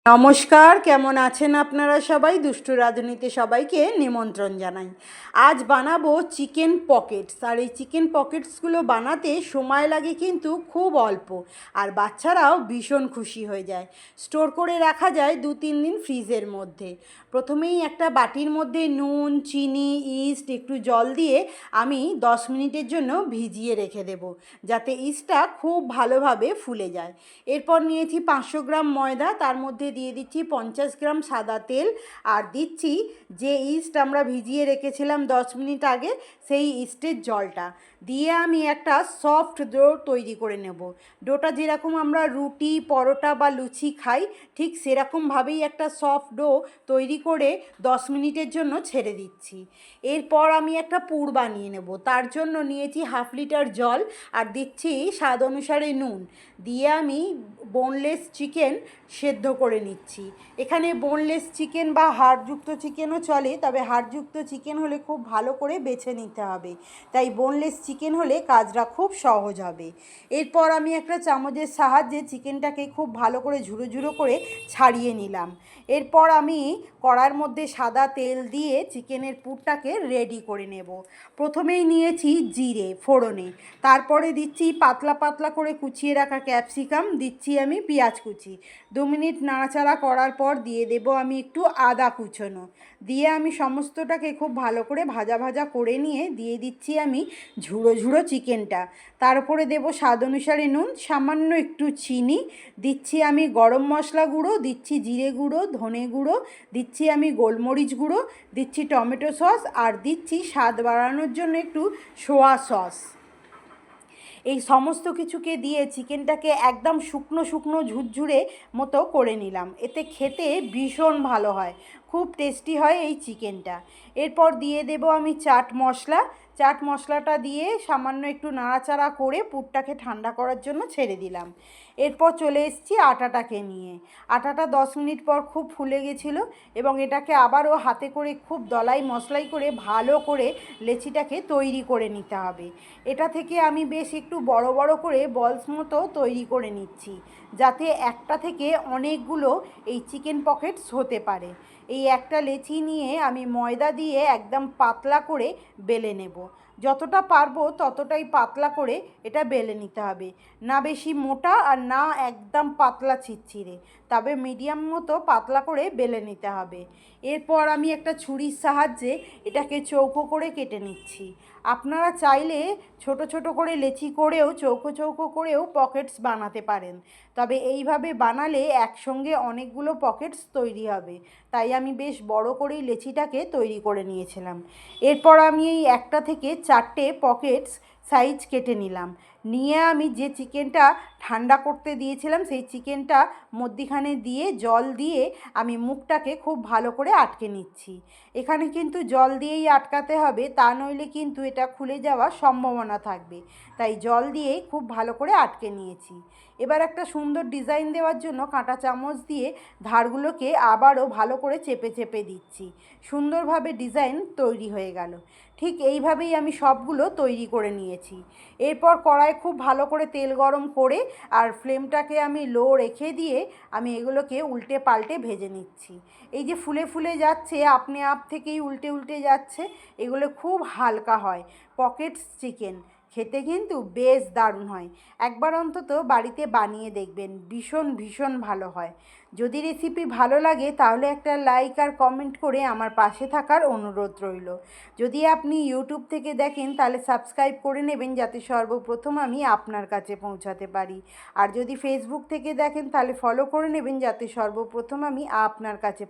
নমস্কার, কেমন আছেন আপনারা সবাই? দুষ্টু রাঁধুনিতে সবাইকে নিমন্ত্রণ জানাই। আজ বানাবো চিকেন পকেটস। আর এই চিকেন পকেটসগুলো বানাতে সময় লাগে কিন্তু খুব অল্প, আর বাচ্চারাও ভীষণ খুশি হয়ে যায়। স্টোর করে রাখা যায় 2-3 দিন ফ্রিজের মধ্যে। প্রথমেই একটা বাটির মধ্যে নুন, চিনি, ইস্ট, একটু জল দিয়ে আমি 10 মিনিটের জন্য ভিজিয়ে রেখে দেব, যাতে ইস্টটা খুব ভালোভাবে ফুলে যায়। এরপর নিয়েছি 500 গ্রাম ময়দা, তার মধ্যে দিয়ে দিচ্ছি 50 গ্রাম সাদা তেল, আর দিচ্ছি যে ইস্ট আমরা ভিজিয়ে রেখেছিলাম 10 মিনিট আগে, সেই ইস্টের জলটা দিয়ে আমি একটা সফট ডো তৈরি করে নেব। ডোটা যেরকম আমরা রুটি, পরোটা বা লুচি খাই, ঠিক সেরকমভাবেই একটা সফট ডো তৈরি করে 10 মিনিটের জন্য ছেড়ে দিচ্ছি। এরপর আমি একটা পুর বানিয়ে নেব। তার জন্য নিয়েছি 1/2 লিটার জল, আর দিচ্ছি স্বাদ অনুসারে নুন, দিয়ে আমি বোনলেস চিকেন সেদ্ধ করে নিচ্ছি। এখানে বোনলেস চিকেন বা হাড়যুক্ত চিকেনও চলে, তবে হাড়যুক্ত চিকেন হলে খুব ভালো করে বেছে নিতে হবে, তাই বোনলেস চিকেন হলে কাজটা খুব সহজ হবে। এরপর আমি একটা চামচের সাহায্যে চিকেনটাকে খুব ভালো করে ঝুড়ো ঝুড়ো করে ছাড়িয়ে নিলাম। এরপর আমি কড়ার মধ্যে সাদা তেল দিয়ে চিকেনের পুরটাকে রেডি করে নেব। প্রথমেই নিয়েছি জিরে ফোড়নে, তারপরে দিচ্ছি পাতলা পাতলা করে কুচিয়ে রাখা ক্যাপসিকাম, দিচ্ছি আমি পেঁয়াজ কুচি। 2 মিনিট নাড়াচাড়া করার পর দিয়ে দেব আমি একটু আদা কুচোনো, দিয়ে আমি সমস্তটাকে খুব ভালো করে ভাজা ভাজা করে নিয়ে দিয়ে দিচ্ছি আমি ঝুড়ো ঝুড়ো চিকেনটা। তার উপরে দেবো স্বাদ অনুসারে নুন, সামান্য একটু চিনি, দিচ্ছি আমি গরম মশলা গুঁড়ো, দিচ্ছি জিরে গুঁড়ো, ধনে গুঁড়ো, দিচ্ছি আমি গোলমরিচ গুঁড়ো, দিচ্ছি টমেটো সস, আর দিচ্ছি স্বাদ বাড়ানোর জন্য একটু সোয়া সস। এই সমস্ত কিছুকে দিয়ে চিকেনটাকে একদম শুকনো শুকনো ঝুরঝুরে মতো করে নিলাম। এতে খেতে ভীষণ ভালো হয়, খুব টেস্টি হয় এই চিকেনটা। এরপর দিয়ে দেব আমি চাট মশলা। চাট মশলাটা দিয়ে সামান্য একটু নাড়াচাড়া করে পুরটাকে ঠান্ডা করার জন্য ছেড়ে দিলাম। এরপর চলে এসেছি আটাটাকে নিয়ে। আটাটা 10 মিনিট পর খুব ফুলে গেছিলো, এবং এটাকে আবারও হাতে করে খুব দলাই মশলাই করে ভালো করে লেচিটাকে তৈরি করে নিতে হবে। এটা থেকে আমি বেশ একটু বড় বড় করে বলস মতো তৈরি করে নিচ্ছি, যাতে একটা থেকে অনেকগুলো এই চিকেন পকেটস হতে পারে। এই একটা লেচি নিয়ে আমি ময়দা দিয়ে একদম পাতলা করে বেলে নেব। যতটা পারবো ততটাই পাতলা করে এটা বেলে নিতে হবে, না বেশি মোটা আর না একদম পাতলা ছিটছিড়ে, তবে মিডিয়াম মতো পাতলা করে বেলে নিতে হবে। এরপর আমি একটা ছুরির সাহায্যে এটাকে চৌকো করে কেটে নিচ্ছি। আপনারা চাইলে ছোট ছোট করে লেচি করেও চৌকো চৌকো করেও পকেটস বানাতে পারেন, তবে এইভাবে বানালে একসঙ্গে অনেকগুলো পকেটস তৈরি হবে, তাই আমি বেশ বড় করেই লেচিটাকে তৈরি করে নিয়েছিলাম। এরপর আমি এই একটা থেকে 4টে পকেটস সাইজ কেটে নিলাম। নিয়ে আমি যে চিকেনটা ঠান্ডা করতে দিয়েছিলাম সেই চিকেনটা মধ্যিখানে দিয়ে জল দিয়ে আমি মুখটাকে খুব ভালো করে আটকে নিচ্ছি। এখানে কিন্তু জল দিয়েই আটকাতে হবে, তা নইলে কিন্তু এটা খুলে যাওয়ার সম্ভাবনা থাকবে, তাই জল দিয়েই খুব ভালো করে আটকে নিয়েছি। এবার একটা সুন্দর ডিজাইন দেওয়ার জন্য কাঁটা চামচ দিয়ে ধারগুলোকে আবারও ভালো করে চেপে চেপে দিচ্ছি। সুন্দরভাবে ডিজাইন তৈরি হয়ে গেল। ঠিক এইভাবেই আমি সবগুলো তৈরি করে নিয়েছি। এরপর কড়ায় খুব ভালো করে তেল গরম করে আর ফ্লেমটাকে আমি লো রেখে দিয়ে আমি এগুলোকে উল্টে পাল্টে ভেজে নিচ্ছি। এই যে ফুলে ফুলে যাচ্ছে, আপনি আপ থেকেই উল্টে উল্টে যাচ্ছে, এগুলো খুব হালকা হয়। পকেটস চিকেন খেতে কিন্তু বেশ দারুণ হয়, একবার অন্তত বাড়িতে বানিয়ে দেখবেন, ভীষণ ভীষণ ভালো হয়। যদি রেসিপি ভালো লাগে তাহলে একটা লাইক আর কমেন্ট করে আমার পাশে থাকার অনুরোধ রইল। যদি আপনি ইউটিউব থেকে দেখেন তাহলে সাবস্ক্রাইব করে নেবেন, যাতে সর্বপ্রথম আমি আপনার কাছে পৌঁছাতে পারি। আর যদি ফেসবুক থেকে দেখেন তাহলে ফলো করে নেবেন, যাতে সর্বপ্রথম আমি আপনার কাছে